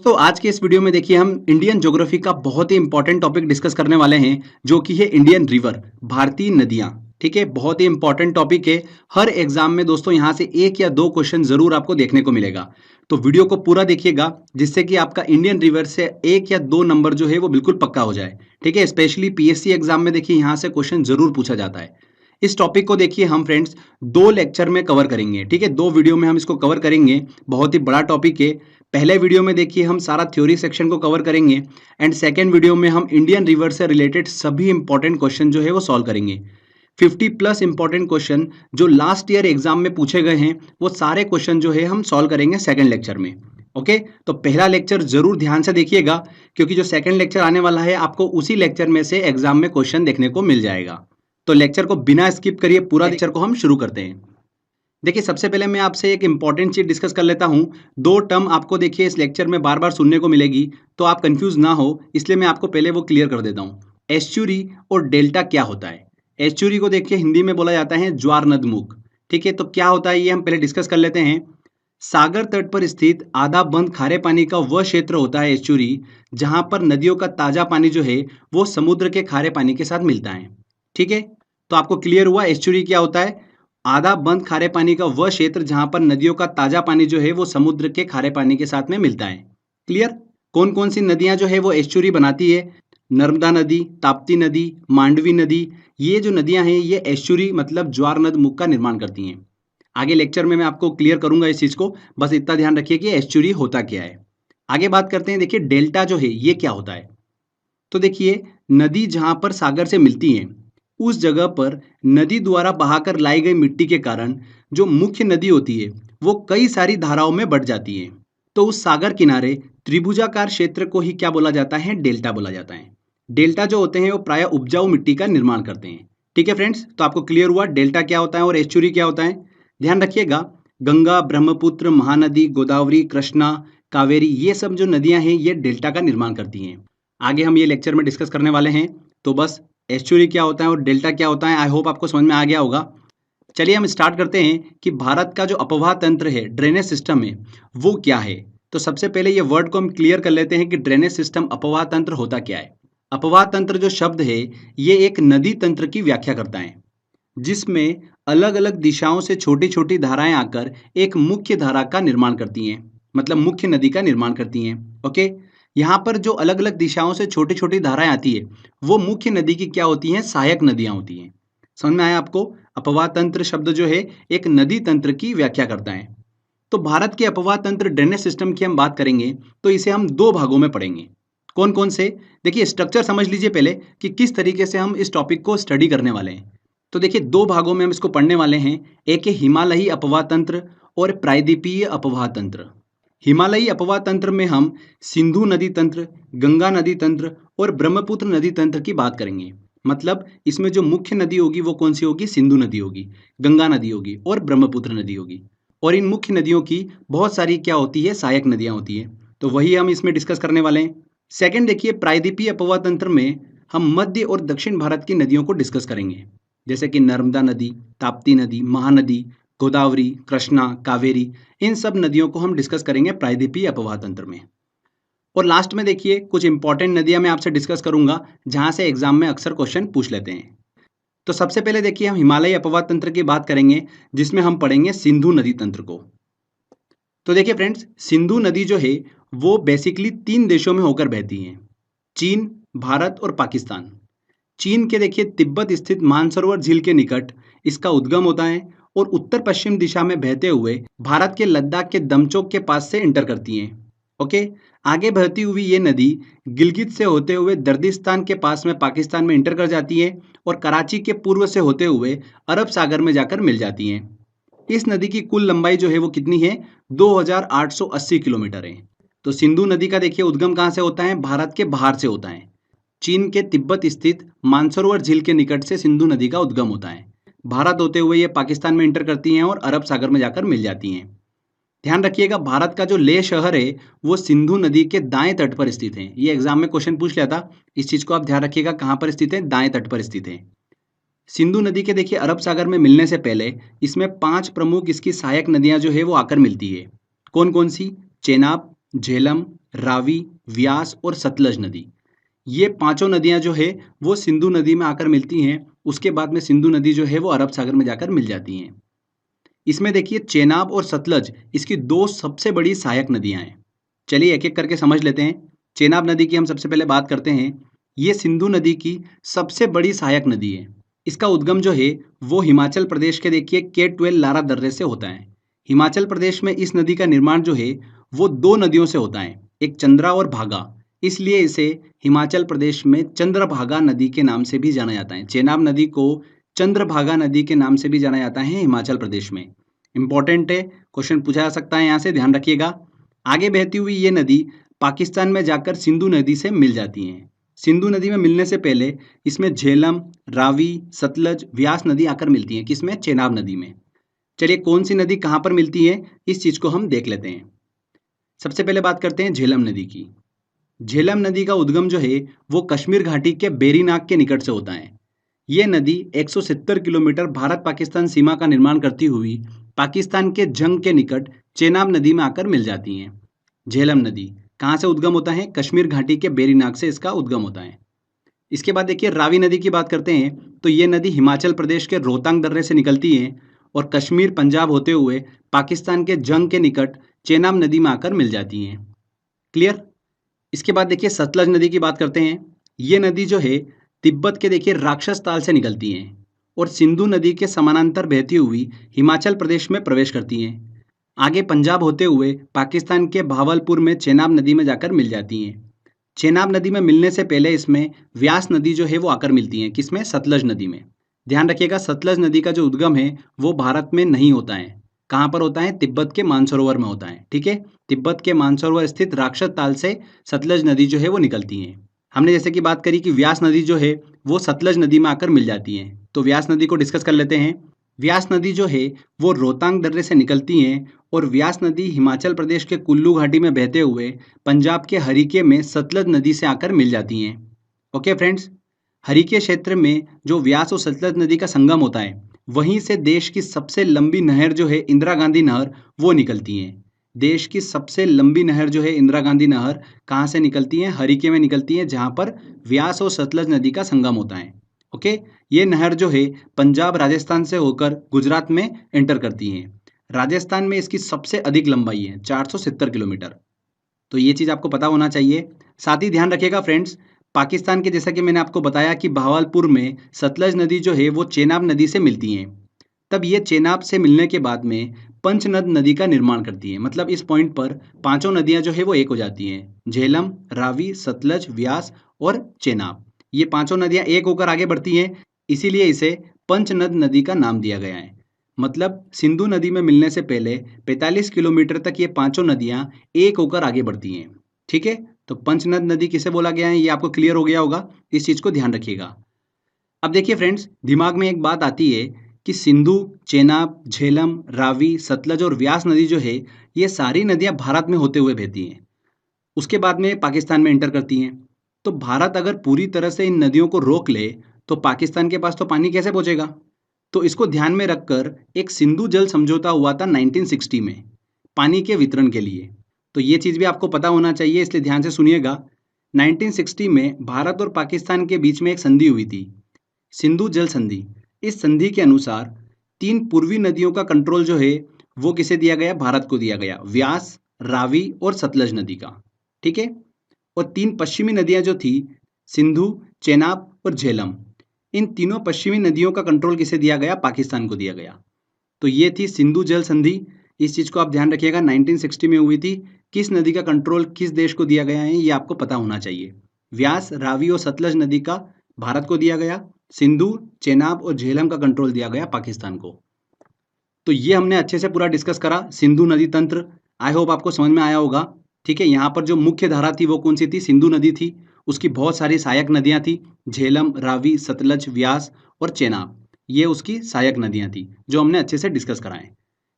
तो आज के इस वीडियो में देखिए हम इंडियन ज्योग्राफी का बहुत ही इंपॉर्टेंट टॉपिक डिस्कस करने वाले हैं जो कि है इंडियन रिवर, भारतीय नदियां। ठीक है, बहुत ही इंपॉर्टेंट टॉपिक है। हर एग्जाम में दोस्तों यहाँ से एक या दो क्वेश्चन जरूर आपको देखने को मिलेगा। तो वीडियो को पूरा देखिएगा जिससे कि आपका इंडियन रिवर से एक या दो नंबर जो है वो बिल्कुल पक्का हो जाए। ठीक है, स्पेशली पीएससी एग्जाम में देखिए यहाँ से क्वेश्चन जरूर पूछा जाता है। इस टॉपिक को देखिए हम फ्रेंड्स दो लेक्चर में कवर करेंगे। ठीक है, दो वीडियो में हम इसको कवर करेंगे। बहुत ही बड़ा टॉपिक है। पहले वीडियो में देखिए हम सारा थ्योरी सेक्शन को कवर करेंगे एंड सेकेंड वीडियो में हम इंडियन रिवर से रिलेटेड सभी इंपॉर्टेंट क्वेश्चन जो है वो सॉल्व करेंगे। 50 प्लस इंपॉर्टेंट क्वेश्चन जो लास्ट ईयर एग्जाम में पूछे गए हैं वो सारे क्वेश्चन जो है हम सॉल्व करेंगे सेकेंड लेक्चर में। ओके, तो पहला लेक्चर जरूर ध्यान से देखिएगा क्योंकि जो सेकेंड लेक्चर आने वाला है आपको उसी लेक्चर में से एग्जाम में क्वेश्चन देखने को मिल जाएगा। तो लेक्चर को बिना स्किप करिए, पूरा लेक्चर को हम शुरू करते हैं। देखिए सबसे पहले मैं आपसे एक इंपॉर्टेंट चीज डिस्कस कर लेता हूं। दो टर्म आपको देखिए इस लेक्चर में बार बार सुनने को मिलेगी तो आप कंफ्यूज ना हो, इसलिए मैं आपको पहले वो क्लियर कर देता हूं। एस्चुरी और डेल्टा क्या होता है। एस्चुरी को देखिए हिंदी में बोला जाता है ज्वार नदमुख। ठीक है, तो क्या होता है ये हम पहले डिस्कस कर लेते हैं। सागर तट पर स्थित आधा बंद खारे पानी का वह क्षेत्र होता है एस्चुरी जहां पर नदियों का ताजा पानी जो है वो समुद्र के खारे पानी के साथ मिलता है। ठीक है, तो आपको क्लियर हुआ एस्चुरी क्या होता है। आधा बंद खारे पानी का वह क्षेत्र जहां पर नदियों का ताजा पानी जो है वो समुद्र के खारे पानी के साथ में मिलता है। क्लियर। कौन कौन सी नदियां जो है वो एस्चुरी बनाती है। नर्मदा नदी, ताप्ती नदी, मांडवी नदी, ये जो नदियां हैं ये एस्चुरी मतलब ज्वार नदमुख का निर्माण करती हैं। आगे लेक्चर में मैं आपको क्लियर करूंगा इस चीज को, बस इतना ध्यान रखिए कि एस्चुरी होता क्या है। आगे बात करते हैं। देखिए डेल्टा जो है ये क्या होता है। तो देखिए नदी जहां पर सागर से मिलती है उस जगह पर नदी द्वारा बहाकर लाई गई मिट्टी के कारण जो मुख्य नदी होती है वो कई सारी धाराओं में बढ़ जाती है। तो उस सागर किनारे त्रिभुजाकार क्षेत्र को ही क्या बोला जाता है, डेल्टा बोला जाता है। डेल्टा जो होते हैं वो प्राय उपजाऊ मिट्टी का निर्माण करते हैं। ठीक है फ्रेंड्स, तो आपको क्लियर हुआ डेल्टा क्या होता है और एस्चुरी क्या होता है। ध्यान रखिएगा, गंगा, ब्रह्मपुत्र, महानदी, गोदावरी, कृष्णा, कावेरी, ये सब जो नदियां हैं ये डेल्टा का निर्माण करती हैं। आगे हम ये लेक्चर में डिस्कस करने वाले हैं। तो बस एस्चुरी क्या होता है और डेल्टा क्या होता है आई होप आपको समझ में आ गया होगा। चलिए हम स्टार्ट करते हैं कि भारत का जो अपवाह तंत्र है, ड्रेनेज सिस्टम है, वो क्या है। तो सबसे पहले ये वर्ड को हम क्लियर कर लेते हैं कि ड्रेनेज सिस्टम, अपवाह तंत्र होता क्या है। अपवाह तंत्र जो शब्द है ये एक नदी तंत्र की व्याख्या करता है जिसमें अलग अलग दिशाओं से छोटी छोटी धाराएं आकर एक मुख्य धारा का निर्माण करती हैं, मतलब मुख्य नदी का निर्माण करती हैं। ओके, यहाँ पर जो अलग अलग दिशाओं से छोटी छोटी धाराएं आती है वो मुख्य नदी की क्या होती हैं, सहायक नदियां होती हैं। समझ में आया आपको। अपवाह तंत्र शब्द जो है एक नदी तंत्र की व्याख्या करता है। तो भारत के अपवाह तंत्र ड्रेनेज सिस्टम की हम बात करेंगे तो इसे हम दो भागों में पढ़ेंगे। कौन कौन से, देखिए स्ट्रक्चर समझ लीजिए पहले कि किस तरीके से हम इस टॉपिक को स्टडी करने वाले हैं। तो देखिए दो भागों में हम इसको पढ़ने वाले हैं। एक है हिमालयी अपवाह तंत्र और प्रायद्वीपीय अपवाह तंत्र। हिमालयी अपवाह तंत्र में हम सिंधु नदी तंत्र, गंगा नदी तंत्र और ब्रह्मपुत्र नदी तंत्र की बात करेंगे। मतलब इसमें जो मुख्य नदी होगी वो कौन सी होगी, सिंधु नदी होगी, गंगा नदी होगी और ब्रह्मपुत्र नदी होगी। और इन मुख्य नदियों की बहुत सारी क्या होती है, सहायक नदियां होती है। तो वही हम इसमें डिस्कस करने वाले हैं। सेकंड देखिए प्रायद्वीपीय अपवाह तंत्र में हम मध्य और दक्षिण भारत की नदियों को डिस्कस करेंगे, जैसे कि नर्मदा नदी, ताप्ती नदी, महानदी, गोदावरी, कृष्णा, कावेरी, इन सब नदियों को हम डिस्कस करेंगे प्रायद्वीपीय अपवाह तंत्र में। और लास्ट में देखिए कुछ इंपॉर्टेंट नदियां मैं आपसे डिस्कस करूंगा जहां से एग्जाम में अक्सर क्वेश्चन पूछ लेते हैं। तो सबसे पहले देखिए हम हिमालयी अपवाह तंत्र की बात करेंगे जिसमें हम पढ़ेंगे सिंधु नदी तंत्र को। तो देखिए फ्रेंड्स, सिंधु नदी जो है वो बेसिकली तीन देशों में होकर बहती है, चीन, भारत और पाकिस्तान। चीन के देखिए तिब्बत स्थित मानसरोवर झील के निकट इसका उद्गम होता है और उत्तर पश्चिम दिशा में बहते हुए भारत के लद्दाख के दमचोक के पास से इंटर करती हैं। ओके, आगे बहती हुई ये नदी गिलगित से होते हुए दर्दिस्तान के पास में पाकिस्तान में इंटर कर जाती है और कराची के पूर्व से होते हुए अरब सागर में जाकर मिल जाती हैं। इस नदी की कुल लंबाई जो है वो कितनी है, 2880 किलोमीटर है। तो सिंधु नदी का देखिए उद्गम कहाँ से होता है, भारत के बाहर से होता है। चीन के तिब्बत स्थित मानसरोवर झील के निकट से सिंधु नदी का उद्गम होता है। भारत होते हुए ये पाकिस्तान में इंटर करती हैं और अरब सागर में जाकर मिल जाती हैं। ध्यान रखिएगा भारत का जो लेह शहर है वो सिंधु नदी के दाएं तट पर स्थित है। ये एग्जाम में क्वेश्चन पूछ लिया था, इस चीज को आप ध्यान रखिएगा, कहाँ पर स्थित है, दाएं तट पर स्थित है। सिंधु नदी के देखिए अरब सागर में मिलने से पहले इसमें 5 प्रमुख इसकी सहायक नदियां जो है वो आकर मिलती है। कौन कौन सी, चेनाब, झेलम, रावी, व्यास और सतलज नदी। ये पांचों नदियां जो है वो सिंधु नदी में आकर मिलती हैं। उसके बाद में सिंधु नदी जो है वो अरब सागर में जाकर मिल जाती हैं। इसमें देखिए चेनाब और सतलज इसकी दो सबसे बड़ी सहायक नदियां हैं। चलिए एक एक करके समझ लेते हैं। चेनाब नदी की हम सबसे पहले बात करते हैं। ये सिंधु नदी की सबसे बड़ी सहायक नदी है। इसका उद्गम जो है वो हिमाचल प्रदेश के देखिए K12 लारा दर्रे से होता है। हिमाचल प्रदेश में इस नदी का निर्माण जो है वो दो नदियों से होता है, एक चंद्रा और भागा। इसलिए इसे हिमाचल प्रदेश में चंद्रभागा नदी के नाम से भी जाना जाता है। चेनाब नदी को चंद्रभागा नदी के नाम से भी जाना जाता है हिमाचल प्रदेश में। इंपॉर्टेंट है, क्वेश्चन पूछा जा सकता है, यहाँ से ध्यान रखिएगा। आगे बहती हुई ये नदी पाकिस्तान में जाकर सिंधु नदी से मिल जाती हैं। सिंधु नदी में मिलने से पहले इसमें झेलम, रावी, सतलज, व्यास नदी आकर मिलती हैं। किसमें? चेनाब नदी में। चलिए कौन सी नदी कहाँ पर मिलती है इस चीज को हम देख लेते हैं। सबसे पहले बात करते हैं झेलम नदी की। झेलम नदी का उद्गम जो है वो कश्मीर घाटी के बेरीनाग के निकट से होता है। ये नदी 170 किलोमीटर भारत पाकिस्तान सीमा का निर्माण करती हुई पाकिस्तान के जंग के निकट चेनाब नदी में आकर मिल जाती हैं। झेलम नदी कहाँ से उद्गम होता है? कश्मीर घाटी के बेरीनाग से इसका उद्गम होता है। इसके बाद देखिए रावी नदी की बात करते हैं तो ये नदी हिमाचल प्रदेश के रोहतांग दर्रे से निकलती है और कश्मीर पंजाब होते हुए पाकिस्तान के जंग के निकट चेनाब नदी में आकर मिल जाती हैं। क्लियर? इसके बाद देखिए सतलज नदी की बात करते हैं। ये नदी जो है तिब्बत के देखिए राक्षस ताल से निकलती हैं और सिंधु नदी के समानांतर बहती हुई हिमाचल प्रदेश में प्रवेश करती हैं। आगे पंजाब होते हुए पाकिस्तान के भावलपुर में चेनाब नदी में जाकर मिल जाती हैं। चेनाब नदी में मिलने से पहले इसमें व्यास नदी जो है वो आकर मिलती है। किसमें? सतलज नदी में। ध्यान रखिएगा सतलज नदी का जो उद्गम है वो भारत में नहीं होता है। कहाँ पर होता है? तिब्बत के मानसरोवर में होता है। ठीक है, तिब्बत के मानसरोवर स्थित राक्षस ताल से सतलज नदी जो है वो निकलती है। हमने जैसे कि बात करी कि व्यास नदी जो है वो सतलज नदी में आकर मिल जाती है, तो व्यास नदी को डिस्कस कर लेते हैं। व्यास नदी जो है वो रोहतांग दर्रे से निकलती हैं और व्यास नदी हिमाचल प्रदेश के कुल्लू घाटी में बहते हुए पंजाब के हरीके में सतलज नदी से आकर मिल जाती हैं। ओके फ्रेंड्स, हरीके क्षेत्र में जो व्यास और सतलज नदी का संगम होता है वहीं से देश की सबसे लंबी नहर जो है इंदिरा गांधी नहर वो निकलती है। देश की सबसे लंबी नहर जो है इंदिरा गांधी नहर कहाँ से निकलती है? हरीके में निकलती है, जहाँ पर व्यास और सतलज नदी का संगम होता है। ओके, ये नहर जो है पंजाब राजस्थान से होकर गुजरात में एंटर करती है। राजस्थान में इसकी सबसे अधिक लंबाई है 470 किलोमीटर। तो ये चीज़ आपको पता होना चाहिए। साथ ही ध्यान रखिएगा फ्रेंड्स, पाकिस्तान के जैसा कि मैंने आपको बताया कि भावलपुर में सतलज नदी जो है वो चेनाब नदी से मिलती हैं। तब ये चेनाब से मिलने के बाद में पंचनद नदी का निर्माण करती है। मतलब इस पॉइंट पर पांचों नदियां जो है वो एक हो जाती हैं। झेलम, रावी, सतलज, व्यास और चेनाब, ये पांचों नदियां एक होकर आगे बढ़ती हैं, इसीलिए इसे पंचनद नदी का नाम दिया गया है। मतलब सिंधु नदी में मिलने से पहले 45 किलोमीटर तक ये पांचों नदियां एक होकर आगे बढ़ती हैं। ठीक है, तो पंचनद नदी किसे बोला गया है ये आपको क्लियर हो गया होगा, इस चीज को ध्यान रखिएगा। अब देखिए फ्रेंड्स, दिमाग में एक बात आती है कि सिंधु, चेनाब, झेलम, रावी, सतलज और व्यास नदी जो है ये सारी नदियां भारत में होते हुए बहती हैं, उसके बाद में पाकिस्तान में एंटर करती हैं। तो भारत अगर पूरी तरह से इन नदियों को रोक ले तो पाकिस्तान के पास तो पानी कैसे पहुंचेगा? तो इसको ध्यान में रखकर एक सिंधु जल समझौता हुआ था 1960 में पानी के वितरण के लिए। तो ये चीज़ भी आपको पता होना चाहिए, इसलिए ध्यान से सुनिएगा। 1960 में भारत और पाकिस्तान के बीच में एक संधि हुई थी, सिंधु जल संधि। इस संधि के अनुसार 3 पूर्वी नदियों का कंट्रोल जो है वो किसे दिया गया? भारत को दिया गया, व्यास, रावी और सतलज नदी का। ठीक है, और 3 पश्चिमी नदियां जो थी सिंधु, चेनाब और झेलम, इन तीनों पश्चिमी नदियों का कंट्रोल किसे दिया गया? पाकिस्तान को दिया गया। तो ये थी सिंधु जल संधि। इस चीज को आप ध्यान रखिएगा, 1960 में हुई थी। किस नदी का कंट्रोल किस देश को दिया गया है ये आपको पता होना चाहिए। व्यास, रावी और सतलज नदी का भारत को दिया गया, सिंधु, चेनाब और झेलम का कंट्रोल दिया गया पाकिस्तान को। तो ये हमने अच्छे से पूरा डिस्कस करा सिंधु नदी तंत्र। आई होप आपको समझ में आया होगा। ठीक है, यहाँ पर जो मुख्य धारा थी वो कौन सी थी? सिंधु नदी थी। उसकी बहुत सारी सहायक नदियां थी, झेलम, रावी, सतलज, व्यास और चेनाब, ये उसकी सहायक नदियां थी जो हमने अच्छे से डिस्कस कराएं।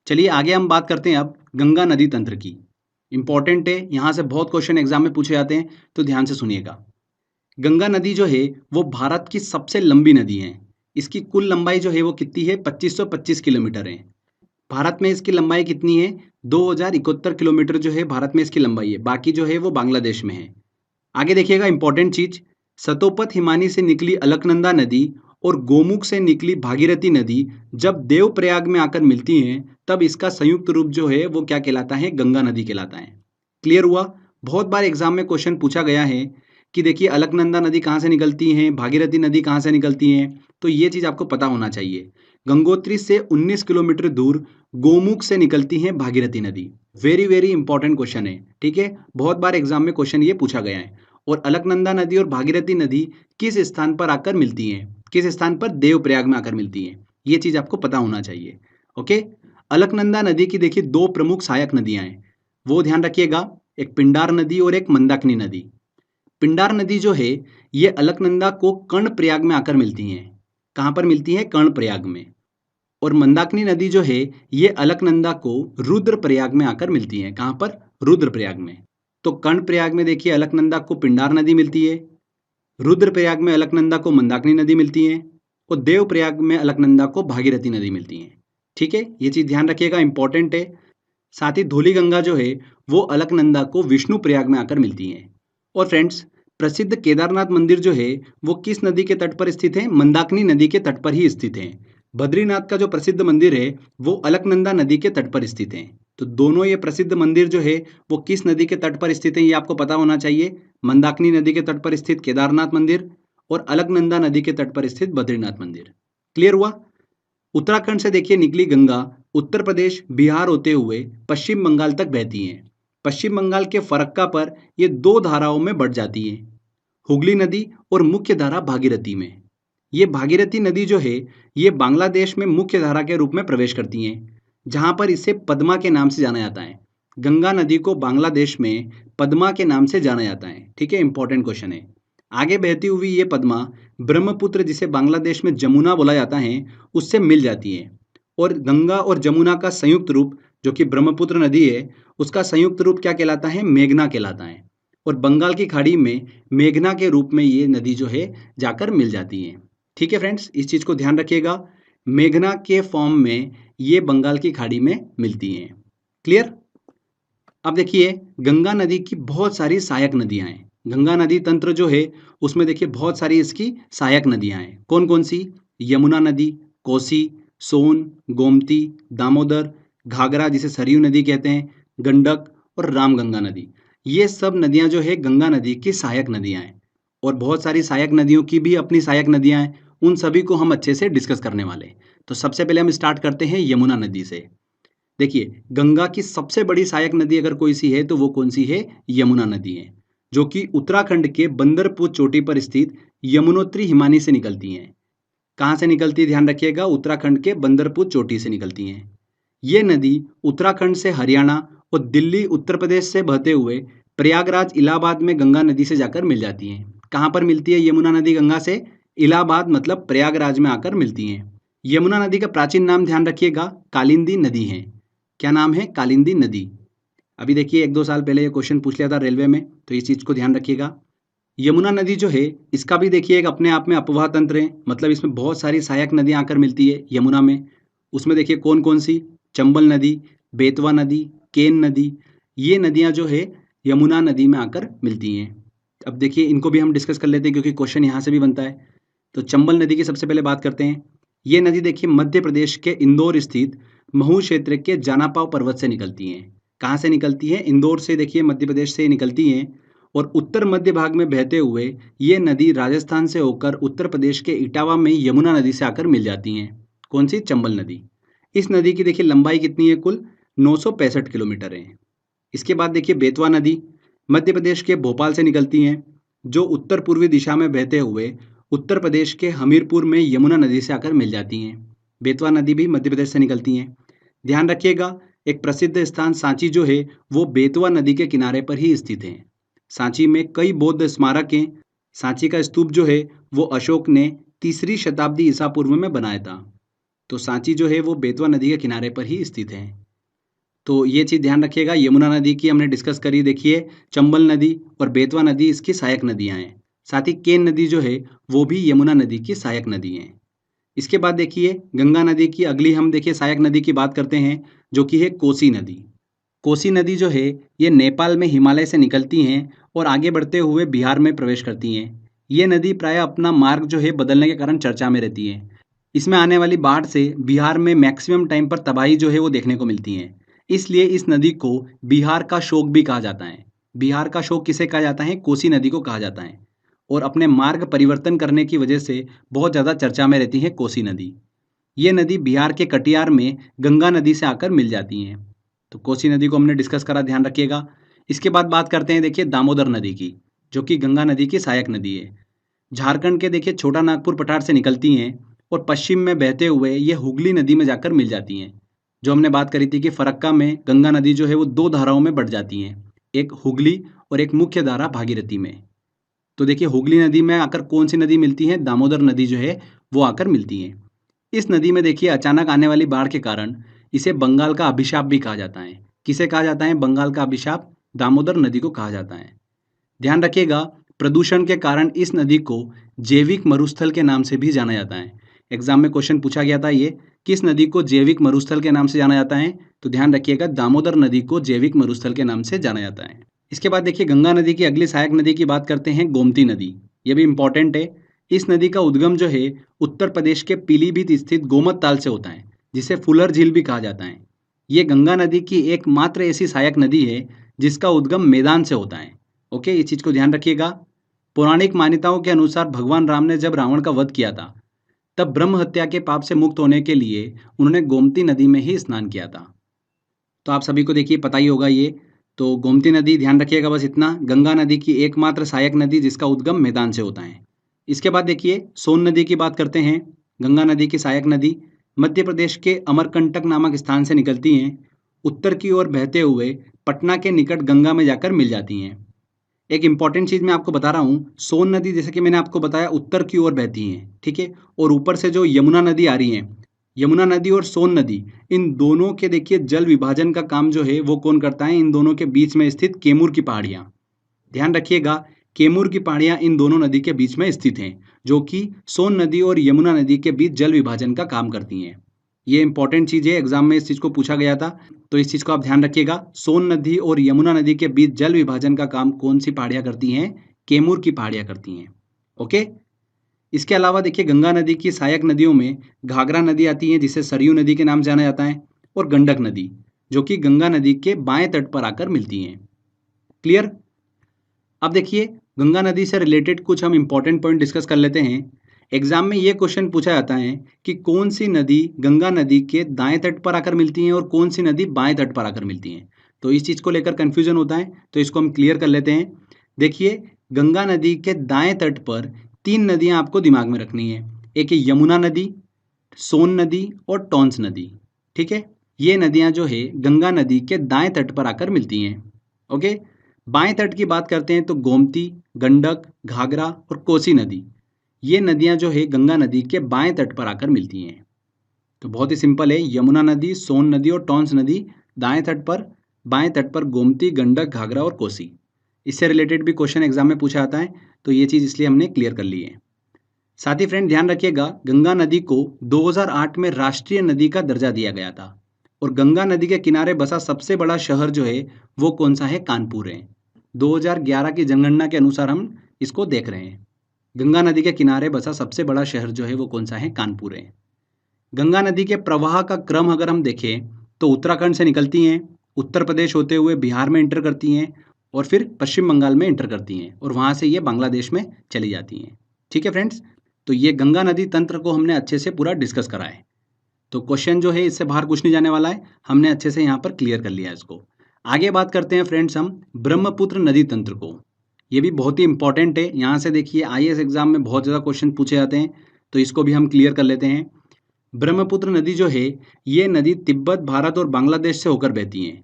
चलिए आगे हम बात करते हैं अब गंगा नदी तंत्र की। इंपॉर्टेंट है, यहाँ से बहुत क्वेश्चन एग्जाम में पूछे जाते हैं, तो ध्यान से सुनिएगा। गंगा नदी जो है वो भारत की सबसे लंबी नदी है। इसकी कुल लंबाई जो है वो कितनी है? 2525 किलोमीटर है। भारत में इसकी लंबाई कितनी है? 2071 किलोमीटर जो है भारत में इसकी लंबाई है, बाकी जो है वो बांग्लादेश में है। आगे देखिएगा इंपॉर्टेंट चीज, सतोपथ हिमानी से निकली अलकनंदा नदी और गोमुख से निकली भागीरथी नदी जब देवप्रयाग में आकर मिलती हैं तब इसका संयुक्त रूप जो है वो क्या कहलाता है, गंगा नदी कहलाता है। क्लियर हुआ? बहुत बार एग्जाम में क्वेश्चन पूछा गया है कि देखिए अलकनंदा नदी कहाँ से निकलती है, भागीरथी नदी कहाँ से निकलती है, तो ये चीज आपको पता होना चाहिए। गंगोत्री से 19 किलोमीटर दूर गोमुख से निकलती है भागीरथी नदी। वेरी वेरी इंपॉर्टेंट क्वेश्चन है, ठीक है, बहुत बार एग्जाम में क्वेश्चन ये पूछा गया है। और अलकनंदा नदी और भागीरथी नदी किस स्थान पर आकर मिलती हैं, किस स्थान पर, देवप्रयाग में आकर मिलती हैं, ये चीज आपको पता होना चाहिए। ओके, अलकनंदा नदी की देखिए दो प्रमुख सहायक नदियां हैं, वो ध्यान रखिएगा, एक पिंडार नदी और एक मंदाकिनी नदी। पिंडार नदी जो है ये अलकनंदा को कर्णप्रयाग में आकर मिलती हैं। कहाँ पर मिलती है? कर्णप्रयाग में। और मंदाकिनी नदी जो है ये अलकनंदा को रुद्रप्रयाग में आकर मिलती है। कहाँ पर? रुद्रप्रयाग में। तो कर्णप्रयाग में देखिए अलकनंदा को पिंडार नदी मिलती है, रुद्रप्रयाग में अलकनंदा को मंदाकिनी नदी मिलती है और देवप्रयाग में अलकनंदा को भागीरथी नदी मिलती है। ठीक है, ये चीज ध्यान रखिएगा, इंपॉर्टेंट है। साथ ही धौलीगंगा जो है वो अलकनंदा को विष्णु प्रयाग में आकर मिलती है। और फ्रेंड्स, प्रसिद्ध केदारनाथ मंदिर जो है वो किस नदी के तट पर स्थित है? मंदाकिनी नदी के तट पर ही स्थित है। बद्रीनाथ का जो प्रसिद्ध मंदिर है वो अलकनंदा नदी के तट पर स्थित है। तो दोनों ये प्रसिद्ध मंदिर जो है वो किस नदी के तट पर स्थित है, ये आपको पता होना चाहिए। मंदाकिनी नदी के तट पर स्थित केदारनाथ मंदिर और अलकनंदा नदी के तट पर स्थित बद्रीनाथ मंदिर। क्लियर हुआ? उत्तराखंड से देखिए निकली गंगा उत्तर प्रदेश बिहार होते हुए पश्चिम बंगाल तक बहती हैं। पश्चिम बंगाल के फरक्का पर ये दो धाराओं में बढ़ जाती हैं, हुगली नदी और मुख्य धारा भागीरथी में। ये भागीरथी नदी जो है ये बांग्लादेश में मुख्य धारा के रूप में प्रवेश करती हैं, जहां पर इसे पद्मा के नाम से जाना जाता है। गंगा नदी को बांग्लादेश में पद्मा के नाम से जाना जाता है। ठीक है, इंपॉर्टेंट क्वेश्चन है। आगे बहती हुई ये पद्मा ब्रह्मपुत्र, जिसे बांग्लादेश में जमुना बोला जाता है, उससे मिल जाती है। और गंगा और जमुना का संयुक्त रूप जो कि ब्रह्मपुत्र नदी है उसका संयुक्त रूप क्या कहलाता है? मेघना कहलाता है। और बंगाल की खाड़ी में मेघना के रूप में ये नदी जो है जाकर मिल जाती है। ठीक है फ्रेंड्स, इस चीज को ध्यान रखिएगा, मेघना के फॉर्म में ये बंगाल की खाड़ी में मिलती हैं। क्लियर? अब देखिए गंगा नदी की बहुत सारी सहायक नदियां हैं। गंगा नदी तंत्र जो है उसमें देखिए बहुत सारी इसकी सहायक नदियां हैं। कौन कौन सी? यमुना नदी, कोसी, सोन, गोमती, दामोदर, घाघरा जिसे सरयू नदी कहते हैं, गंडक और रामगंगा नदी। ये सब नदियां जो है गंगा नदी की सहायक नदियां हैं। और बहुत सारी सहायक नदियों की भी अपनी सहायक नदियां हैं, उन सभी को हम अच्छे से डिस्कस करने वाले हैं। तो सबसे पहले हम स्टार्ट करते हैं यमुना नदी से। देखिए गंगा की सबसे बड़ी सहायक नदी अगर कोई सी है तो वो कौन सी है? यमुना नदी है, जो कि उत्तराखंड के बंदरपुर चोटी पर स्थित यमुनोत्री हिमानी से निकलती हैं। कहाँ से निकलती है? ध्यान रखिएगा, उत्तराखंड के बंदरपुर चोटी से निकलती हैं। ये नदी उत्तराखंड से हरियाणा और दिल्ली उत्तर प्रदेश से बहते हुए प्रयागराज इलाहाबाद में गंगा नदी से जाकर मिल जाती हैं। कहाँ पर मिलती है यमुना नदी गंगा से? इलाहाबाद मतलब प्रयागराज में आकर मिलती हैं। यमुना नदी का प्राचीन नाम ध्यान रखिएगा, कालिंदी नदी है। क्या नाम है? कालिंदी नदी। अभी देखिए 1-2 साल पहले ये क्वेश्चन पूछ लिया था रेलवे में, तो इस चीज को ध्यान रखिएगा। यमुना नदी जो है इसका भी देखिए एक अपने आप में अपवाह तंत्र है, मतलब इसमें बहुत सारी सहायक नदियां आकर मिलती है यमुना में। उसमें देखिए कौन कौन सी? चंबल नदी, बेतवा नदी, केन नदी, ये नदियां जो है यमुना नदी में आकर मिलती हैं। अब देखिए इनको भी हम डिस्कस कर लेते हैं क्योंकि क्वेश्चन यहाँ से भी बनता है। तो चंबल नदी की सबसे पहले बात करते हैं। ये नदी देखिए मध्य प्रदेश के इंदौर स्थित महू क्षेत्र के जानापाव पर्वत से निकलती हैं। कहाँ से निकलती है? इंदौर से देखिए मध्य प्रदेश से निकलती हैं और उत्तर मध्य भाग में बहते हुए ये नदी राजस्थान से होकर उत्तर प्रदेश के इटावा में यमुना नदी से आकर मिल जाती हैं। कौन सी? चंबल नदी। इस नदी की देखिए लंबाई कितनी है? कुल 965 किलोमीटर है। इसके बाद देखिए बेतवा नदी मध्य प्रदेश के भोपाल से निकलती हैं, जो उत्तर पूर्वी दिशा में बहते हुए उत्तर प्रदेश के हमीरपुर में यमुना नदी से आकर मिल जाती हैं। बेतवा नदी भी मध्य प्रदेश से निकलती हैं। ध्यान रखिएगा, एक प्रसिद्ध स्थान सांची जो है वो बेतवा नदी के किनारे पर ही स्थित है। सांची में कई बौद्ध स्मारक हैं। सांची का स्तूप जो है वो अशोक ने 3री शताब्दी ईसा पूर्व में बनाया था। तो सांची जो है वो बेतवा नदी के किनारे पर ही स्थित है। तो ये चीज़ ध्यान रखिएगा, यमुना नदी की हमने डिस्कस करी। देखिए चंबल नदी और बेतवा नदी इसकी सहायक नदियां हैं। साथ ही केन नदी जो है वो भी यमुना नदी की सहायक नदी है। इसके बाद देखिए गंगा नदी की अगली हम देखिए सहायक नदी की बात करते हैं, जो कि है कोसी नदी। कोसी नदी जो है ये नेपाल में हिमालय से निकलती हैं और आगे बढ़ते हुए बिहार में प्रवेश करती हैं। ये नदी प्राय अपना मार्ग जो है बदलने के कारण चर्चा में रहती है। इसमें आने वाली बाढ़ से बिहार में मैक्सिमम टाइम पर तबाही जो है वो देखने को मिलती है। इसलिए इस नदी को बिहार का शोक भी कहा जाता है। बिहार का शोक किसे कहा जाता है? कोसी नदी को कहा जाता है। और अपने मार्ग परिवर्तन करने की वजह से बहुत ज़्यादा चर्चा में रहती है कोसी नदी। ये नदी बिहार के कटिहार में गंगा नदी से आकर मिल जाती हैं। तो कोसी नदी को हमने डिस्कस करा, ध्यान रखिएगा। इसके बाद बात करते हैं देखिए दामोदर नदी की, जो कि गंगा नदी की सहायक नदी है। झारखंड के देखिए छोटा नागपुर पठार से निकलती हैं और पश्चिम में बहते हुए ये हुगली नदी में जाकर मिल जाती हैं। जो हमने बात करी थी कि फरक्का में गंगा नदी जो है वो दो धाराओं में बढ़ जाती हैं, एक हुगली और एक मुख्य धारा भागीरथी में। तो देखिए हुगली नदी में आकर कौन सी नदी मिलती है? दामोदर नदी जो है वो आकर मिलती है। इस नदी में देखिए अचानक आने वाली बाढ़ के कारण इसे बंगाल का अभिशाप भी कहा जाता है। किसे कहा जाता है बंगाल का अभिशाप? दामोदर नदी को कहा जाता है। ध्यान रखिएगा, प्रदूषण के कारण इस नदी को जैविक मरुस्थल के नाम से भी जाना जाता है। एग्जाम में क्वेश्चन पूछा गया था ये, किस नदी को जैविक मरुस्थल के नाम से जाना जाता है? तो ध्यान रखिएगा दामोदर नदी को जैविक मरुस्थल के नाम से जाना जाता है। इसके बाद देखिए गंगा नदी की अगली सहायक नदी की बात करते हैं, गोमती नदी। ये भी इंपॉर्टेंट है। इस नदी का उद्गम जो है उत्तर प्रदेश के पीलीभीत स्थित गोमत ताल से होता है, जिसे फुलर झील भी कहा जाता है। ये गंगा नदी की एकमात्र ऐसी सहायक नदी है जिसका उद्गम मैदान से होता है। ओके, इस चीज को ध्यान रखिएगा। पौराणिक मान्यताओं के अनुसार भगवान राम ने जब रावण का वध किया था तब ब्रह्म हत्या के पाप से मुक्त होने के लिए उन्होंने गोमती नदी में ही स्नान किया था। तो आप सभी को देखिए पता ही होगा ये। तो गोमती नदी ध्यान रखिएगा, बस इतना, गंगा नदी की एकमात्र सहायक नदी जिसका उद्गम मैदान से होता है। इसके बाद देखिए सोन नदी की बात करते हैं। गंगा नदी की सहायक नदी मध्य प्रदेश के अमरकंटक नामक स्थान से निकलती हैं, उत्तर की ओर बहते हुए पटना के निकट गंगा में जाकर मिल जाती हैं। एक इंपॉर्टेंट चीज मैं आपको बता रहा हूँ, सोन नदी जैसे कि मैंने आपको बताया उत्तर की ओर बहती हैं, ठीक है, और ऊपर से जो यमुना नदी आ रही है, यमुना नदी और सोन नदी, इन दोनों के देखिए जल विभाजन का काम जो है वो कौन करता है? इन दोनों के बीच में स्थित केमूर की पहाड़ियां। ध्यान रखिएगा, केमूर की पहाड़ियां इन दोनों नदी के बीच में स्थित हैं, जो कि सोन नदी और यमुना नदी के बीच जल विभाजन का काम करती हैं। ये इंपॉर्टेंट चीज है, एग्जाम में इस चीज को पूछा गया था, तो इस चीज को आप ध्यान रखिएगा। सोन नदी और यमुना नदी के बीच जल विभाजन का काम कौन सी पहाड़ियां करती हैं? केमूर की पहाड़ियां करती हैं। ओके, इसके अलावा देखिए गंगा नदी की सहायक नदियों में घाघरा नदी आती है जिसे सरयू नदी के नाम जाना जाता है, और गंडक नदी जो कि गंगा नदी के बाएं तट पर आकर मिलती हैं। क्लियर? अब देखिए गंगा नदी से रिलेटेड कुछ हम इंपॉर्टेंट पॉइंट डिस्कस कर लेते हैं। एग्जाम में ये क्वेश्चन पूछा जाता है कि कौन सी नदी गंगा नदी के दाएं तट पर आकर मिलती हैं और कौन सी नदी बाएं तट पर आकर मिलती हैं। तो इस चीज को लेकर कंफ्यूजन होता है, तो इसको हम क्लियर कर लेते हैं। देखिए गंगा नदी के दाएं तट पर तीन नदियां आपको दिमाग में रखनी है, एक है यमुना नदी, सोन नदी और टॉन्स नदी। ठीक है, ये नदियां जो है गंगा नदी के दाएं तट पर आकर मिलती हैं। ओके, बाएं तट की बात करते हैं तो गोमती, गंडक, घाघरा और कोसी नदी, ये नदियां जो है गंगा नदी के बाएं तट पर आकर मिलती हैं। तो बहुत ही सिंपल है, यमुना नदी, सोन नदी और टॉन्स नदी दाएं तट पर, बाएं तट पर गोमती, गंडक, घाघरा और कोसी। इससे रिलेटेड भी क्वेश्चन एग्जाम में पूछा जाता है, तो ये चीज़ इसलिए हमने क्लियर कर ली है। साथ ही फ्रेंड ध्यान रखिएगा, गंगा नदी को 2008 में राष्ट्रीय नदी का दर्जा दिया गया था, और गंगा नदी के किनारे बसा सबसे बड़ा शहर जो है वो कौन सा है? कानपुर है। 2011 की जनगणना के अनुसार हम इसको देख रहे हैं। गंगा नदी के किनारे बसा सबसे बड़ा शहर जो है वो कौन सा है? कानपुर है। गंगा नदी के प्रवाह का क्रम अगर हम देखें तो उत्तराखंड से निकलती हैं, उत्तर प्रदेश होते हुए बिहार में एंटर करती हैं, और फिर पश्चिम बंगाल में एंटर करती हैं, और वहाँ से ये बांग्लादेश में चली जाती हैं। ठीक है फ्रेंड्स, तो ये गंगा नदी तंत्र को हमने अच्छे से पूरा डिस्कस करा है। तो क्वेश्चन जो है इससे बाहर कुछ नहीं जाने वाला है, हमने अच्छे से यहाँ पर क्लियर कर लिया है इसको। आगे बात करते हैं फ्रेंड्स हम ब्रह्मपुत्र नदी तंत्र को। ये भी बहुत ही इंपॉर्टेंट है, यहाँ से देखिए आईएएस एग्जाम में बहुत ज़्यादा क्वेश्चन पूछे जाते हैं, तो इसको भी हम क्लियर कर लेते हैं। ब्रह्मपुत्र नदी जो है ये नदी तिब्बत, भारत और बांग्लादेश से होकर बहती हैं।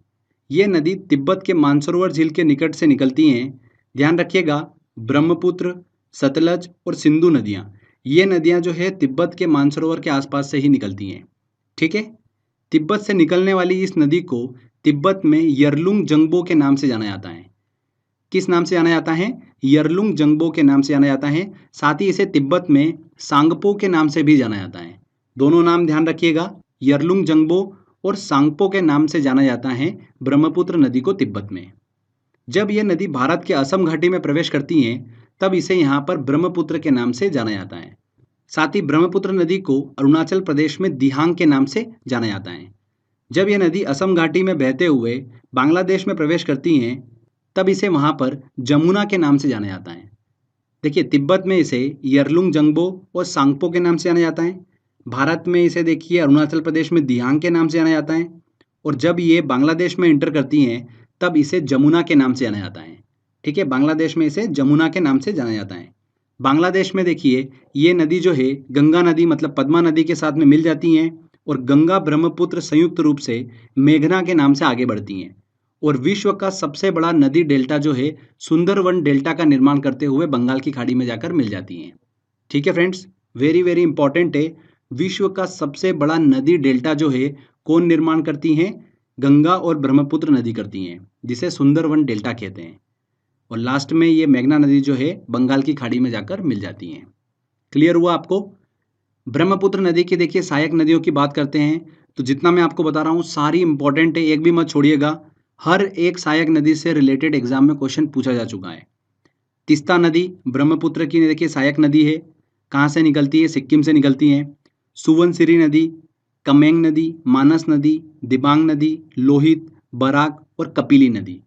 ये नदी तिब्बत के मानसरोवर झील के निकट से निकलती हैं। ध्यान रखिएगा, ब्रह्मपुत्र, सतलज और सिंधु नदियाँ, ये नदियाँ जो है तिब्बत के मानसरोवर के आसपास से ही निकलती हैं। ठीक है, तिब्बत से निकलने वाली इस नदी को तिब्बत में यरलुंग जंगबो के नाम से जाना जाता है। किस नाम से जाना जाता है? यरलुंग जंगबो के नाम से जाना जाता है। साथ ही इसे तिब्बत में सांगपो के नाम से भी जाना जाता है। दोनों नाम ध्यान रखिएगा, यरलुंग जंगबो और सांगपो के नाम से जाना जाता है ब्रह्मपुत्र नदी को तिब्बत में। जब ये नदी भारत के असम घाटी में प्रवेश करती हैं तब इसे यहाँ पर ब्रह्मपुत्र के नाम से जाना जाता है। साथ ही ब्रह्मपुत्र नदी को अरुणाचल प्रदेश में दिहांग के नाम से जाना जाता है। जब यह नदी असम घाटी में बहते हुए बांग्लादेश में प्रवेश करती हैं तब इसे वहाँ पर जमुना के नाम से जाना जाता है। देखिए तिब्बत में इसे यरलुंग जंगबो और सांगपो के नाम से जाना जाता है। भारत में इसे देखिए अरुणाचल प्रदेश में दिहांग के नाम से जाना जाता है। और जब ये बांग्लादेश में इंटर करती हैं तब इसे जमुना के नाम से जाना जाता है। ठीक है, बांग्लादेश में इसे जमुना के नाम से जाना जाता है। बांग्लादेश में देखिए ये नदी जो है गंगा नदी मतलब पद्मा नदी के साथ में मिल जाती हैं और गंगा ब्रह्मपुत्र संयुक्त रूप से मेघना के नाम से आगे बढ़ती हैं और विश्व का सबसे बड़ा नदी डेल्टा जो है सुंदरवन डेल्टा का निर्माण करते हुए बंगाल की खाड़ी में जाकर मिल जाती हैं। ठीक है फ्रेंड्स, वेरी वेरी इंपॉर्टेंट है। विश्व का सबसे बड़ा नदी डेल्टा जो है कौन निर्माण करती हैं? गंगा और ब्रह्मपुत्र नदी करती हैं, जिसे सुंदरवन डेल्टा कहते हैं। और लास्ट में ये मेघना नदी जो है बंगाल की खाड़ी में जाकर मिल जाती हैं। क्लियर हुआ आपको? ब्रह्मपुत्र नदी की देखिए सहायक नदियों की बात करते हैं तो जितना मैं आपको बता रहा हूँ सारी इंपॉर्टेंट है, एक भी मत छोड़िएगा। हर एक सहायक नदी से रिलेटेड एग्जाम में क्वेश्चन पूछा जा चुका है। तीस्ता नदी ब्रह्मपुत्र की देखिए सहायक नदी है। कहाँ से निकलती है? सिक्किम से निकलती है। सुवनसिरी नदी, कमेंग नदी, मानस नदी, दिबांग नदी, लोहित, बराक और कपिली नदी,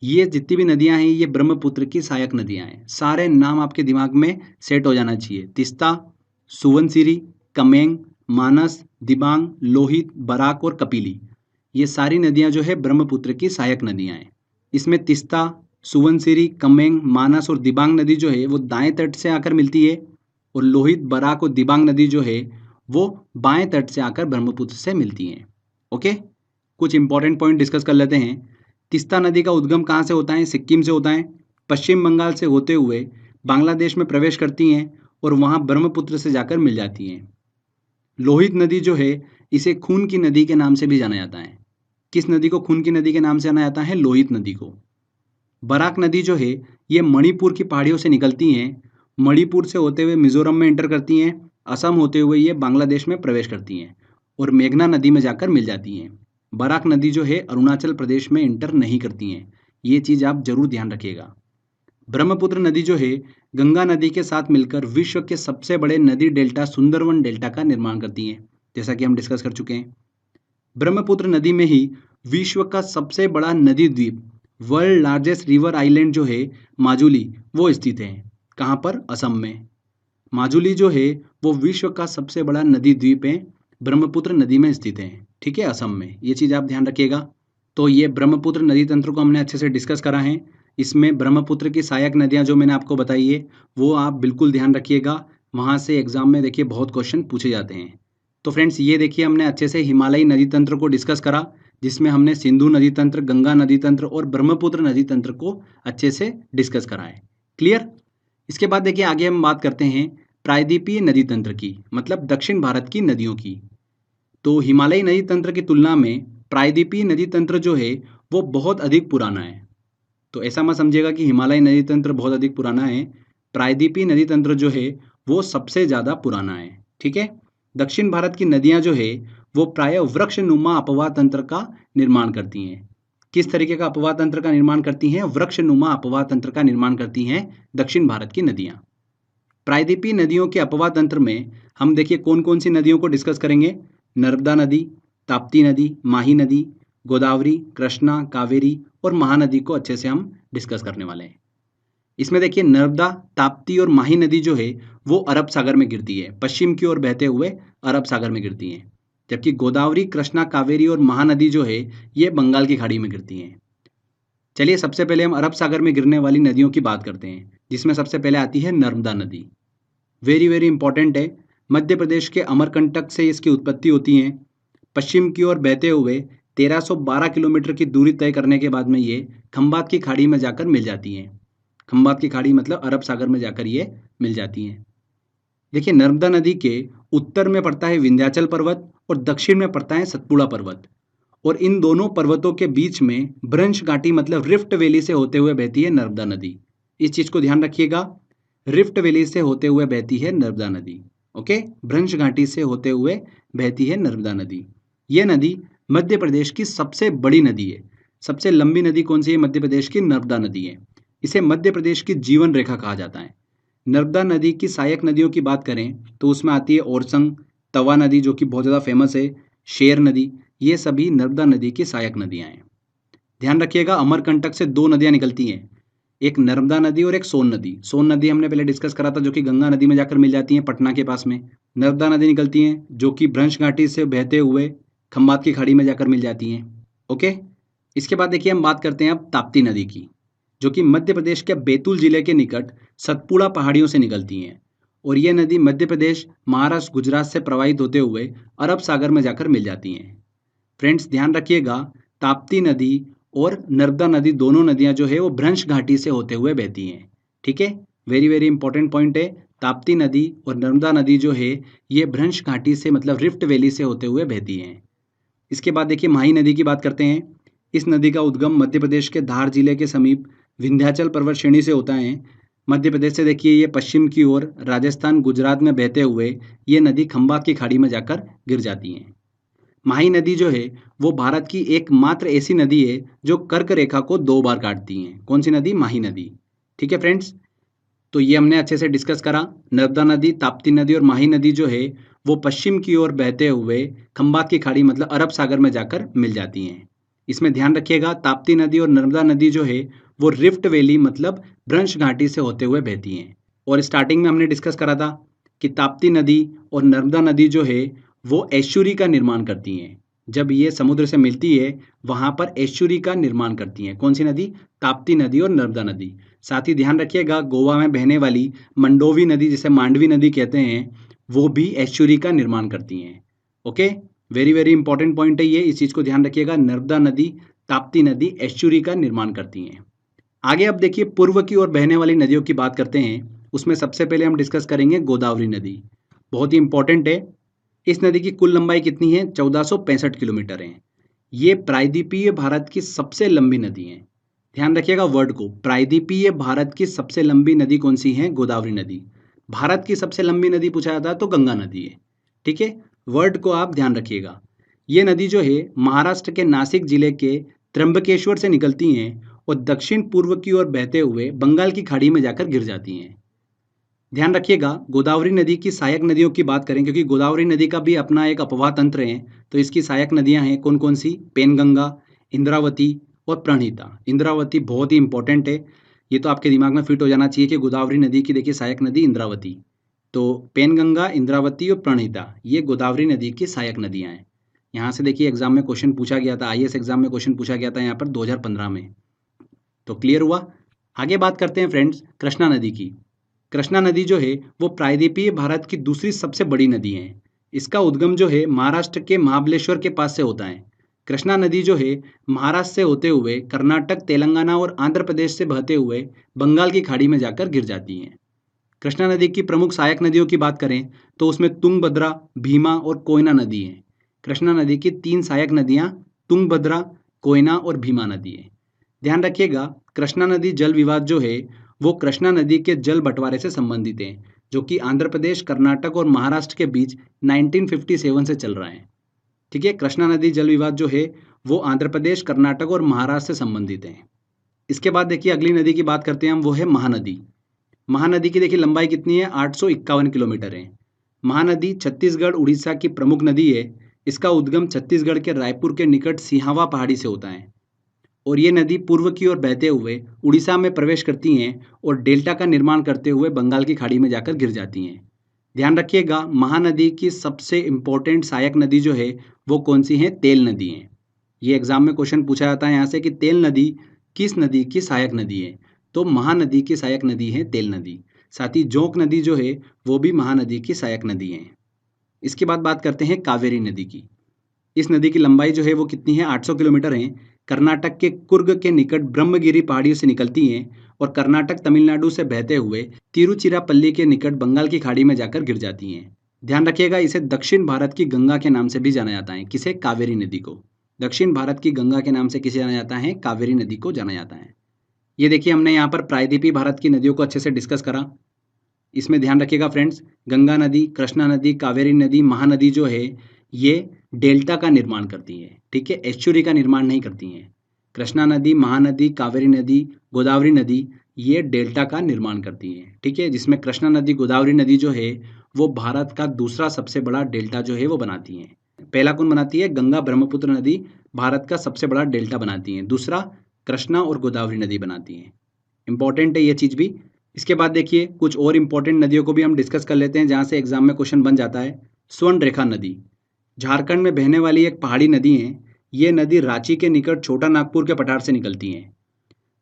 ये जितनी भी नदियां हैं ये ब्रह्मपुत्र की सहायक नदियां हैं। सारे नाम आपके दिमाग में सेट हो जाना चाहिए। तीस्ता, सुवनसिरी, कमेंग, मानस, दिबांग, लोहित, बराक और कपिली, ये सारी नदियां जो है ब्रह्मपुत्र की सहायक नदियां हैं। इसमें तीस्ता, सुवनसिरी, कमेंग, मानस और दिबांग नदी जो है वो दाएं तट से आकर मिलती है और लोहित, बराक और दिबांग नदी जो है वो बाएं तट से आकर ब्रह्मपुत्र से मिलती हैं। ओके, कुछ इंपॉर्टेंट पॉइंट डिस्कस कर लेते हैं। तीस्ता नदी का उद्गम कहाँ से होता है? सिक्किम से होता है। पश्चिम बंगाल से होते हुए बांग्लादेश में प्रवेश करती हैं और वहाँ ब्रह्मपुत्र से जाकर मिल जाती हैं। लोहित नदी जो है इसे खून की नदी के नाम से भी जाना जाता है। किस नदी को खून की नदी के नाम से जाना जाता है? लोहित नदी को। बराक नदी जो है ये मणिपुर की पहाड़ियों से निकलती हैं। मणिपुर से होते हुए मिजोरम में एंटर करती हैं। असम होते हुए ये बांग्लादेश में प्रवेश करती हैं और मेघना नदी में जाकर मिल जाती हैं। बराक नदी जो है अरुणाचल प्रदेश में इंटर नहीं करती हैं। ये चीज़ आप जरूर ध्यान रखिएगा। ब्रह्मपुत्र नदी जो है गंगा नदी के साथ मिलकर विश्व के सबसे बड़े नदी डेल्टा सुंदरवन डेल्टा का निर्माण करती हैं, जैसा कि हम डिस्कस कर चुके हैं। ब्रह्मपुत्र नदी में ही विश्व का सबसे बड़ा नदी द्वीप वर्ल्ड लार्जेस्ट रिवर आइलैंड जो है माजुली वो स्थित है। कहाँ पर? असम में। माजुली जो है वो विश्व का सबसे बड़ा नदी द्वीप है, ब्रह्मपुत्र नदी में स्थित है। ठीक है, असम में। ये चीज़ आप ध्यान रखिएगा। तो ये ब्रह्मपुत्र नदी तंत्र को हमने अच्छे से डिस्कस करा है। इसमें ब्रह्मपुत्र की सहायक नदियाँ जो मैंने आपको बताई है वो आप बिल्कुल ध्यान रखिएगा। वहाँ से एग्जाम में देखिए बहुत क्वेश्चन पूछे जाते हैं। तो फ्रेंड्स ये देखिए हमने अच्छे से हिमालयी नदी तंत्र को डिस्कस करा, जिसमें हमने सिंधु नदी तंत्र, गंगा नदी तंत्र और ब्रह्मपुत्र नदी तंत्र को अच्छे से डिस्कस करा है। क्लियर? इसके बाद देखिए आगे हम बात करते हैं प्रायद्वीपीय नदी तंत्र की, मतलब दक्षिण भारत की नदियों की। तो हिमालयी नदी तंत्र की तुलना में प्रायद्वीपीय नदी तंत्र जो है वो बहुत अधिक पुराना है। तो ऐसा मत समझिएगा कि हिमालयी नदी तंत्र बहुत अधिक पुराना है। प्रायद्वीपीय नदी तंत्र जो है वो सबसे ज़्यादा पुराना है। ठीक है, दक्षिण भारत की नदियाँ जो है वो प्रायः वृक्षनुमा अपवाह तंत्र का निर्माण करती हैं। किस तरीके का अपवाह तंत्र का निर्माण करती हैं? वृक्षनुमा अपवाह तंत्र का निर्माण करती हैं दक्षिण भारत की नदियाँ। प्रायद्वीपीय नदियों के अपवाह तंत्र में हम देखिए कौन कौन सी नदियों को डिस्कस करेंगे। नर्मदा नदी, ताप्ती नदी, माही नदी, गोदावरी, कृष्णा, कावेरी और महानदी को अच्छे से हम डिस्कस करने वाले हैं। इसमें देखिए नर्मदा, ताप्ती और माही नदी जो है वो अरब सागर में गिरती है, पश्चिम की ओर बहते हुए अरब सागर में गिरती हैं। जबकि गोदावरी, कृष्णा, कावेरी और महानदी जो है ये बंगाल की खाड़ी में गिरती हैं। चलिए सबसे पहले हम अरब सागर में गिरने वाली नदियों की बात करते हैं, जिसमें सबसे पहले आती है नर्मदा नदी। वेरी वेरी इंपॉर्टेंट है। मध्य प्रदेश के अमरकंटक से इसकी उत्पत्ति होती है। पश्चिम की ओर बहते हुए 1312 किलोमीटर की दूरी तय करने के बाद में ये खंबात की खाड़ी में जाकर मिल जाती हैं। खंबात की खाड़ी मतलब अरब सागर में जाकर ये मिल जाती हैं। देखिए नर्मदा नदी के उत्तर में पड़ता है विंध्याचल पर्वत और दक्षिण में पड़ता है सतपुड़ा पर्वत, और इन दोनों पर्वतों के बीच में भ्रंश घाटी मतलब रिफ्ट वैली से होते हुए बहती है नर्मदा नदी। इस चीज को ध्यान रखिएगा, रिफ्ट वैली से होते हुए बहती है नर्मदा नदी। ओके, भ्रंश घाटी से होते हुए बहती है नर्मदा नदी। यह नदी मध्य प्रदेश की सबसे बड़ी नदी है। सबसे लंबी नदी कौन सी है? मध्य प्रदेश की नर्मदा नदी है। इसे मध्य प्रदेश की जीवन रेखा कहा जाता है। नर्मदा नदी की सहायक नदियों की बात करें तो उसमें आती है ओरसंग, तवा नदी जो कि बहुत ज़्यादा फेमस है, शेर नदी, ये सभी नर्मदा नदी की सहायक नदियाँ हैं। ध्यान रखिएगा, अमरकंटक से दो नदियाँ निकलती हैं, एक नर्मदा नदी और एक सोन नदी। सोन नदी हमने पहले डिस्कस करा था जो कि गंगा नदी में जाकर मिल जाती है पटना के पास में। नर्मदा नदी निकलती हैं जो कि भ्रंश घाटी से बहते हुए खंबात की खाड़ी में जाकर मिल जाती हैं। ओके, इसके बाद देखिए हम बात करते हैं अब ताप्ती नदी की, जो कि मध्य प्रदेश के बैतूल जिले के निकट सतपुड़ा पहाड़ियों से निकलती हैं और ये नदी मध्य प्रदेश, महाराष्ट्र, गुजरात से प्रवाहित होते हुए अरब सागर में जाकर मिल जाती हैं। फ्रेंड्स ध्यान रखिएगा, ताप्ती नदी और नर्मदा नदी दोनों नदियां जो है वो भ्रंश घाटी से होते हुए बहती हैं। ठीक है, वेरी वेरी इंपॉर्टेंट पॉइंट है। ताप्ती नदी और नर्मदा नदी जो है ये भ्रंश घाटी से मतलब रिफ्ट वैली से होते हुए बहती हैं। इसके बाद देखिए माही नदी की बात करते हैं। इस नदी का उद्गम मध्य प्रदेश के धार जिले के समीप विंध्याचल पर्वत श्रेणी से होता है। मध्य प्रदेश से देखिए ये पश्चिम की ओर राजस्थान, गुजरात में बहते हुए ये नदी खंबात की खाड़ी में जाकर गिर जाती हैं। माही नदी जो है वो भारत की एकमात्र ऐसी नदी है जो कर्क रेखा को 2 बार काटती है। कौन सी नदी? माही नदी। ठीक है फ्रेंड्स, तो ये हमने अच्छे से डिस्कस करा। नर्मदा नदी, ताप्ती नदी और माही नदी जो है वो पश्चिम की ओर बहते हुए खंबात की खाड़ी मतलब अरब सागर में जाकर मिल जाती हैं। इसमें ध्यान रखिएगा, ताप्ती नदी और नर्मदा नदी जो है वो रिफ्ट वैली मतलब भ्रंश घाटी से होते हुए बहती हैं। और स्टार्टिंग में हमने डिस्कस करा था कि ताप्ती नदी और नर्मदा नदी जो है वो एस्चुरी का निर्माण करती हैं। जब ये समुद्र से मिलती है वहाँ पर एस्चुरी का निर्माण करती हैं। कौन सी नदी? ताप्ती नदी और नर्मदा नदी। साथ ही ध्यान रखिएगा, गोवा में बहने वाली मंडोवी नदी जिसे मांडवी नदी कहते हैं वो भी एस्चुरी का निर्माण करती हैं। Okay, very very important point है ये, इस चीज़ को ध्यान रखिएगा। नर्मदा नदी, ताप्ती नदी एस्चुरी का निर्माण करती हैं। आगे अब देखिए पूर्व की ओर बहने वाली नदियों की बात करते हैं। उसमें सबसे पहले हम डिस्कस करेंगे गोदावरी नदी। बहुत ही इंपॉर्टेंट है। इस नदी की कुल लंबाई कितनी है? 1465 किलोमीटर है। ये प्रायद्वीपीय भारत की सबसे लंबी नदी है। ध्यान रखिएगा वर्ड को, प्रायद्वीपीय भारत की सबसे लंबी नदी कौन सी है? गोदावरी नदी। भारत की सबसे लंबी नदी पूछा जाता है तो गंगा नदी है। ठीक है, वर्ड को आप ध्यान रखिएगा। ये नदी जो है महाराष्ट्र के नासिक जिले के त्र्यंबकेश्वर से निकलती हैं और दक्षिण पूर्व की ओर बहते हुए बंगाल की खाड़ी में जाकर गिर जाती हैं। ध्यान रखिएगा, गोदावरी नदी की सहायक नदियों की बात करें क्योंकि गोदावरी नदी का भी अपना एक अपवाह तंत्र है, तो इसकी सहायक नदियां हैं कौन कौन सी? पेनगंगा, इंद्रावती और प्रणहिता। इंद्रावती बहुत ही इंपॉर्टेंट है, ये तो आपके दिमाग में फिट हो जाना चाहिए कि गोदावरी नदी की देखिए सहायक नदी इंद्रावती। तो पेनगंगा, इंद्रावती और प्रणहिता ये गोदावरी नदी की सहायक नदियाँ हैं। यहाँ से देखिए एग्जाम में क्वेश्चन पूछा गया था, आईएएस एग्जाम में क्वेश्चन पूछा गया था यहाँ पर 2015 में। तो क्लियर हुआ। आगे बात करते हैं फ्रेंड्स कृष्णा नदी की। कृष्णा नदी जो है वो प्रायद्वीपीय भारत की दूसरी सबसे बड़ी नदी है। इसका उद्गम जो है महाराष्ट्र के महाबलेश्वर के पास से होता है। कृष्णा नदी जो है महाराष्ट्र से होते हुए कर्नाटक, तेलंगाना और आंध्र प्रदेश से बहते हुए बंगाल की खाड़ी में जाकर गिर जाती हैं। कृष्णा नदी की प्रमुख सहायक नदियों की बात करें तो उसमें तुंगभद्रा, भीमा और कोयना नदी है। कृष्णा नदी की 3 सहायक नदियां तुंगभद्रा, कोयना और भीमा नदी है। ध्यान रखिएगा, कृष्णा नदी जल विवाद जो है वो कृष्णा नदी के जल बंटवारे से संबंधित है, जो कि आंध्र प्रदेश, कर्नाटक और महाराष्ट्र के बीच 1957 से चल रहा है। ठीक है, कृष्णा नदी जल विवाद जो है वो आंध्र प्रदेश, कर्नाटक और महाराष्ट्र से संबंधित है। इसके बाद देखिए अगली नदी की बात करते हैं हम, वो है महानदी। महानदी की देखिए लंबाई कितनी है? 851 किलोमीटर है। महानदी छत्तीसगढ़, उड़ीसा की प्रमुख नदी है। इसका उद्गम छत्तीसगढ़ के रायपुर के निकट सिहावा पहाड़ी से होता है और ये नदी पूर्व की ओर बहते हुए उड़ीसा में प्रवेश करती हैं और डेल्टा का निर्माण करते हुए बंगाल की खाड़ी में जाकर गिर जाती हैं। ध्यान रखिएगा, महानदी की सबसे इंपॉर्टेंट सहायक नदी जो है वो कौन सी है? तेल नदी है। ये एग्जाम में क्वेश्चन पूछा जाता है यहाँ से कि तेल नदी किस नदी की सहायक नदी है? तो महानदी की सहायक नदी है तेल नदी। साथ ही जोंक नदी जो है वो भी महानदी की सहायक नदी है। इसके बाद बात करते हैं कावेरी नदी की। इस नदी की लंबाई जो है वो कितनी है? 800 किलोमीटर है। कर्नाटक के कुर्ग के निकट ब्रह्मगिरी पहाड़ियों से निकलती हैं और कर्नाटक, तमिलनाडु से बहते हुए तिरुचिरापल्ली के निकट बंगाल की खाड़ी में जाकर गिर जाती हैं। ध्यान रखिएगा, इसे दक्षिण भारत की गंगा के नाम से भी जाना जाता है। किसे? कावेरी नदी को। दक्षिण भारत की गंगा के नाम से किसे जाना जाता है? कावेरी नदी को जाना जाता है। ये देखिए हमने यहाँ पर प्रायद्वीपीय भारत की नदियों को अच्छे से डिस्कस करा। इसमें ध्यान रखिएगा फ्रेंड्स, गंगा नदी, कृष्णा नदी, कावेरी नदी, महानदी जो है ये डेल्टा का निर्माण करती हैं, ठीक है, एस्चुरी का निर्माण नहीं करती हैं। कृष्णा नदी, महानदी, कावेरी नदी, गोदावरी नदी ये डेल्टा का निर्माण करती हैं, ठीक है, जिसमें कृष्णा नदी, गोदावरी नदी जो है वो भारत का दूसरा सबसे बड़ा डेल्टा जो है वो बनाती हैं। पहला कौन बनाती है? गंगा ब्रह्मपुत्र नदी भारत का सबसे बड़ा डेल्टा बनाती हैं। दूसरा कृष्णा और गोदावरी नदी बनाती हैं। इंपॉर्टेंट है ये चीज़ भी। इसके बाद देखिए कुछ और इंपॉर्टेंट नदियों को भी हम डिस्कस कर लेते हैं जहाँ से एग्जाम में क्वेश्चन बन जाता है। स्वर्ण रेखा नदी झारखंड में बहने वाली एक पहाड़ी नदी है। ये नदी रांची के निकट छोटा नागपुर के पठार से निकलती है।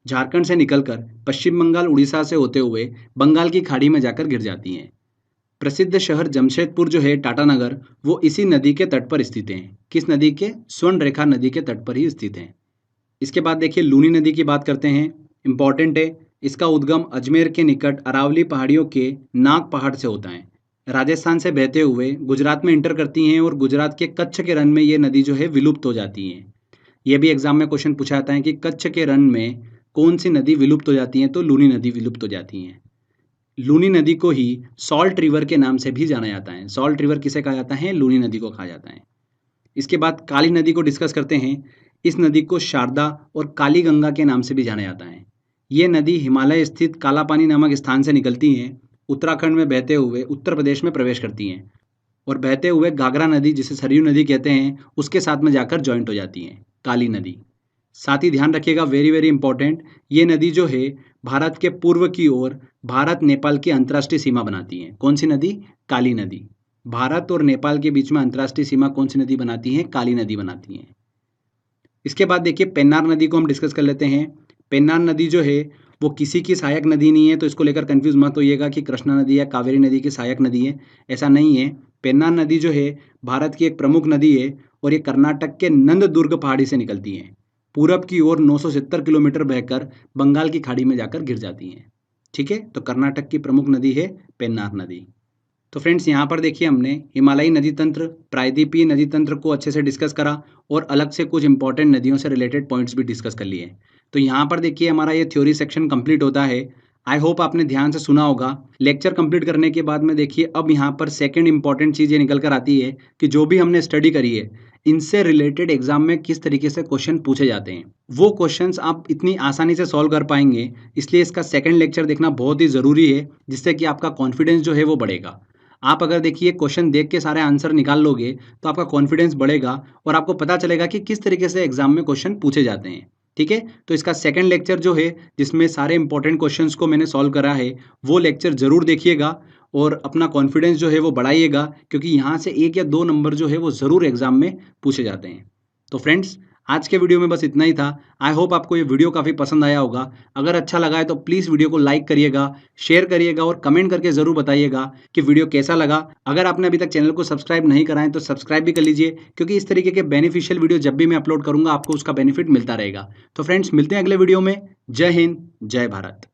झारखंड से निकलकर पश्चिम बंगाल, उड़ीसा से होते हुए बंगाल की खाड़ी में जाकर गिर जाती हैं। प्रसिद्ध शहर जमशेदपुर जो है, टाटानगर, वो इसी नदी के तट पर स्थित हैं। किस नदी के? स्वर्ण रेखा नदी के तट पर ही स्थित हैं। इसके बाद देखिए लूनी नदी की बात करते हैं। इंपॉर्टेंट है, इसका उद्गम अजमेर के निकट अरावली पहाड़ियों के नाग पहाड़ से होता है। राजस्थान से बहते हुए गुजरात में इंटर करती हैं और गुजरात के कच्छ के रण में ये नदी जो है विलुप्त हो जाती है। ये भी एग्जाम में क्वेश्चन पूछा जाता है कि कच्छ के रण में कौन सी नदी विलुप्त हो जाती है, तो लूनी नदी विलुप्त हो जाती है। लूनी नदी को ही सॉल्ट रिवर के नाम से भी जाना जाता है। सॉल्ट रिवर किसे कहा जाता है? लूनी नदी को कहा जाता है। इसके बाद काली नदी को डिस्कस करते हैं। इस नदी को शारदा और काली गंगा के नाम से भी जाना जाता है। ये नदी हिमालय स्थित काला पानी नामक स्थान से निकलती हैं, उत्तराखंड में बहते हुए उत्तर प्रदेश में प्रवेश करती हैं और बहते हुए घाघरा नदी, जिसे सरयू नदी कहते हैं, उसके साथ में जाकर जॉइंट हो जाती हैं, काली नदी। साथ ही ध्यान रखिएगा, वेरी वेरी इंपॉर्टेंट, ये नदी जो है भारत के पूर्व की ओर भारत नेपाल की अंतर्राष्ट्रीय सीमा बनाती है। कौन सी नदी? काली नदी। भारत और नेपाल के बीच में अंतर्राष्ट्रीय सीमा कौन सी नदी बनाती है? काली नदी बनाती है। इसके बाद देखिए पेन्नार नदी को हम डिस्कस कर लेते हैं। पेन्नार नदी जो है वो किसी की सहायक नदी नहीं है, तो इसको लेकर कंफ्यूज मत होइएगा कि कृष्णा नदी या कावेरी नदी की सहायक नदी है, ऐसा नहीं है। पेन्नार नदी जो है भारत की एक प्रमुख नदी है और ये कर्नाटक के नंददुर्ग पहाड़ी से निकलती है। पूरब की ओर 970 किलोमीटर बहकर बंगाल की खाड़ी में जाकर गिर जाती हैं, ठीक है। तो कर्नाटक की प्रमुख नदी है पेन्नार नदी। तो फ्रेंड्स यहाँ पर देखिए हमने हिमालयी नदी तंत्र, प्रायद्वीपीय नदी तंत्र को अच्छे से डिस्कस करा और अलग से कुछ इंपॉर्टेंट नदियों से रिलेटेड पॉइंट्स भी डिस्कस कर लिए। तो यहाँ पर देखिए हमारा ये थ्योरी सेक्शन कंप्लीट होता है। आई होप आपने ध्यान से सुना होगा। लेक्चर कंप्लीट करने के बाद में देखिए अब यहाँ पर सेकंड इंपॉर्टेंट चीज़ ये निकल कर आती है कि जो भी हमने स्टडी करी है इनसे रिलेटेड एग्जाम में किस तरीके से क्वेश्चन पूछे जाते हैं, वो क्वेश्चंस आप इतनी आसानी से सॉल्व कर पाएंगे। इसलिए इसका सेकंड लेक्चर देखना बहुत ही ज़रूरी है, जिससे कि आपका कॉन्फिडेंस जो है वो बढ़ेगा। आप अगर देखिए क्वेश्चन देख के सारे आंसर निकाल लोगे तो आपका कॉन्फिडेंस बढ़ेगा और आपको पता चलेगा कि किस तरीके से एग्जाम में क्वेश्चन पूछे जाते हैं, ठीक है। तो इसका सेकंड लेक्चर जो है जिसमें सारे इंपॉर्टेंट क्वेश्चंस को मैंने सॉल्व करा है, वो लेक्चर जरूर देखिएगा और अपना कॉन्फिडेंस जो है वो बढ़ाइएगा, क्योंकि यहाँ से 1 या 2 नंबर जो है वो ज़रूर एग्जाम में पूछे जाते हैं। तो फ्रेंड्स आज के वीडियो में बस इतना ही था। आई होप आपको ये वीडियो काफ़ी पसंद आया होगा। अगर अच्छा लगा है तो प्लीज़ वीडियो को लाइक करिएगा, शेयर करिएगा और कमेंट करके ज़रूर बताइएगा कि वीडियो कैसा लगा। अगर आपने अभी तक चैनल को सब्सक्राइब नहीं करा है तो सब्सक्राइब भी कर लीजिए, क्योंकि इस तरीके के बेनिफिशियल वीडियो जब भी मैं अपलोड करूँगा आपको उसका बेनिफिट मिलता रहेगा। तो फ्रेंड्स मिलते हैं अगले वीडियो में। जय हिंद, जय भारत।